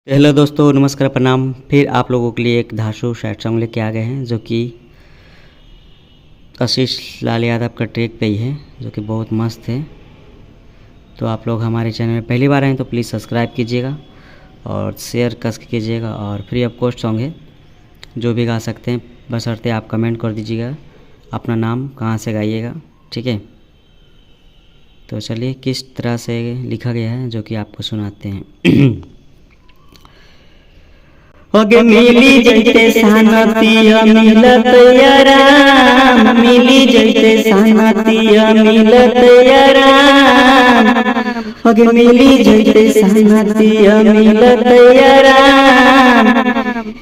Hello दोस्तों, नमस्कार, प्रणाम। फिर आप लोगों के लिए एक धांसू सैड सॉन्ग लेके आ गए हैं जो कि आशीष लाल यादव का ट्रैक पे ही है, जो कि बहुत मस्त है। तो आप लोग हमारे चैनल में पहली बार आए तो प्लीज़ सब्सक्राइब कीजिएगा और शेयर कस कीजिएगा। और फ्री ऑफ कॉस्ट सॉन्ग है, जो भी गा सकते हैं, बशर्ते आप कमेंट कर दीजिएगा अपना नाम, कहाँ से गाइएगा, ठीक है। तो चलिए किस तरह से लिखा गया है जो कि आपको सुनाते हैं। होगे मिली जैते सानतिया मिलत याराम, मिली जैते सानतिया मिलत याराम, होगे मिली जैते सानतिया मिलत याराम,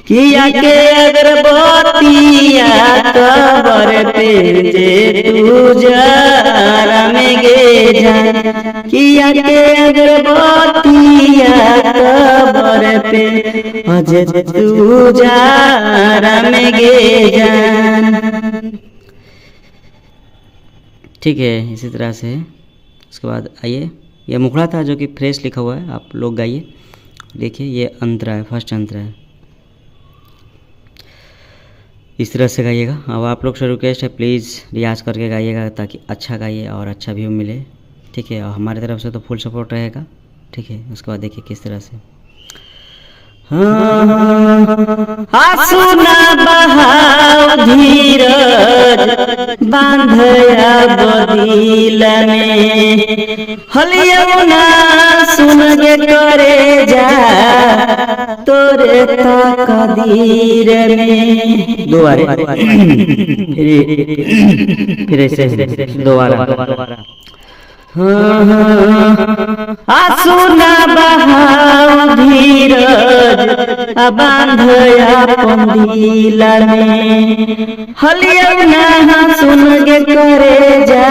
किया के अगरबत्तिया कबर पे जे तू जरा में गे जान, किया के अगरबत्तिया कबर पे अजे तू जरा में गे जान। ठीक है, इसी तरह से। उसके बाद आइए, ये मुखड़ा था जो कि फ्रेश लिखा हुआ है, आप लोग गाइए। देखिए ये अंतरा है, फर्स्ट अंतरा है, इस तरह से गाइएगा। अब आप लोग से रिक्वेस्ट है, प्लीज़ रियाज करके गाइएगा ताकि अच्छा गाइए और अच्छा व्यू मिले, ठीक है। और हमारी तरफ से तो फुल सपोर्ट रहेगा, ठीक है। उसके बाद देखिए किस तरह से। आसुना बहाव धीरज बांधया बदिल में, हलियौना सुन गे करे जा तोरे तकदीर में। दोबारा फिर ऐसे दोबारा। आसुना बहाव धीरज बांधया पंदिल में, हलियौना सुन गे करे जा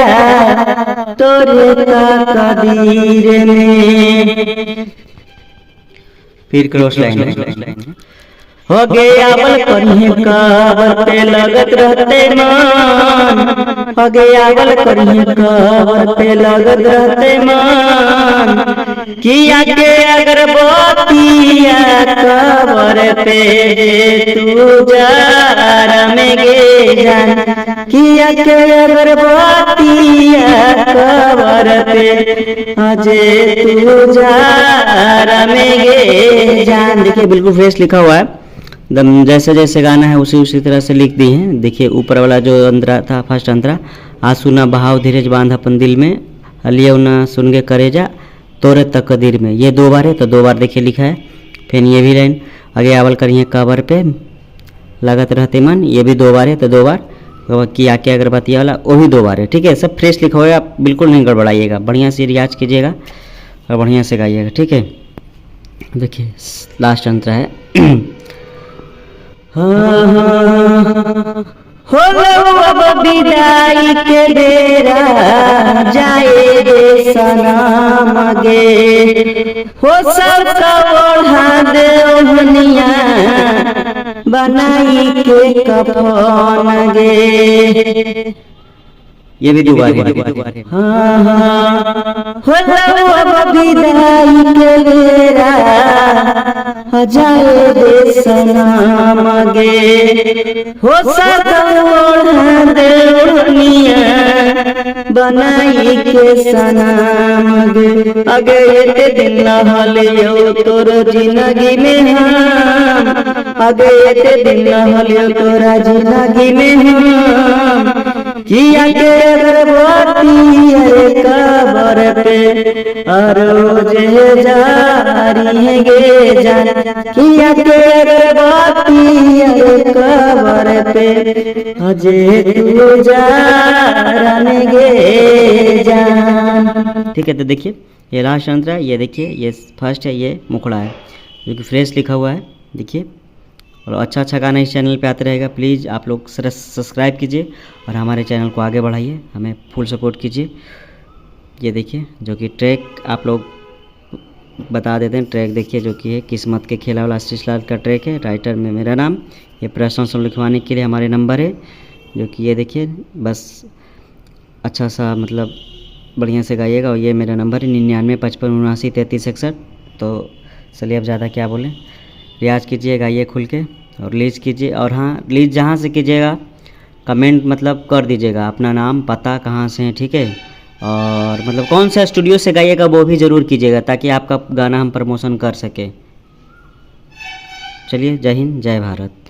तोरे तकदीर में। फिर क्रॉस लाइन हो गया बल करिए कबर पे लगत रहते मन, हो गया बल करिए कबर पे लगत रहते मन, किया के अगरबत्तिया कबर पे तू जरा में गे जान, किया के अगरबत्तिया कबर पे अजे तू जरा में गे जान। देखिए बिल्कुल फ्रेश लिखा हुआ है, दम जैसे जैसे गाना है उसी तरह से लिख दी है। देखिए ऊपर वाला जो अंतरा था, फर्स्ट अंतरा, आंसू ना बहाव धीरज बांध अपन दिल में, हलियो ना सुन गे करेजा तोरे तकदीर में। ये दो बार है तो दो बार देखिए लिखा है। फिर ये भी लाइन आगे आवल करिए कबर पे लगत रहते मन, ये भी दो बार है तो दो बार। किया के अगरबत्ती वाला वो भी दो बार है, ठीक है। सब फ्रेश लिखा हुआ है, आप बिल्कुल नहीं गड़बड़ाइएगा, बढ़िया से रियाज कीजिएगा और बढ़िया से गाइएगा, ठीक है। देखिए लास्ट अंतरा है। हो अब विदाई के बेरा जाए रे सलाम गे, हो सब ओढ़ा दे ओढ़निया बनाई के कफन गे। ये भी दोबारा है। हो अब विदाई के बेरा जाए रे सलाम गे, हो सब ओढ़ा दे ओढ़निया बनाई के सलाम गे। अगे एते दिन रहलियो तोर जिंदगी में हम, अगे एते दिन रहलियो तोरा जिंदगी में हम, किया के अगरबत्ती कबर पे रोज जारी है गे जान, किया के अगरबत्ती कबर पे अजे तू जरा में गे जान। ठीक है, तो देखिए ये लास्ट अंतरा है, ये देखिए ये फर्स्ट है, ये मुखड़ा है जो कि फ्रेश लिखा हुआ है। देखिए और अच्छा गाना इस चैनल पे आते रहेगा। प्लीज़ आप लोग सब्सक्राइब कीजिए और हमारे चैनल को आगे बढ़ाइए, हमें फुल सपोर्ट कीजिए। ये देखिए जो कि ट्रैक आप लोग बता देते हैं, ट्रैक देखिए जो कि है किस्मत के खेला वाला आशीष लाल का ट्रैक है। राइटर में मेरा नाम, ये प्रश्न लिखवाने के लिए हमारे नंबर है जो कि ये देखिए, बस अच्छा सा मतलब बढ़िया से गाइएगा। और ये मेरा नंबर है 9955793361। तो चलिए अब ज़्यादा क्या बोलें, रियाज कीजिए, गाइए खुल के और लीज कीजिए। और हाँ, लीज जहाँ से कीजिएगा कमेंट मतलब कर दीजिएगा अपना नाम, पता, कहाँ से हैं, ठीक है। और मतलब कौन सा स्टूडियो से गाइएगा वो भी ज़रूर कीजिएगा, ताकि आपका गाना हम प्रमोशन कर सके। चलिए, जय हिंद, जय भारत।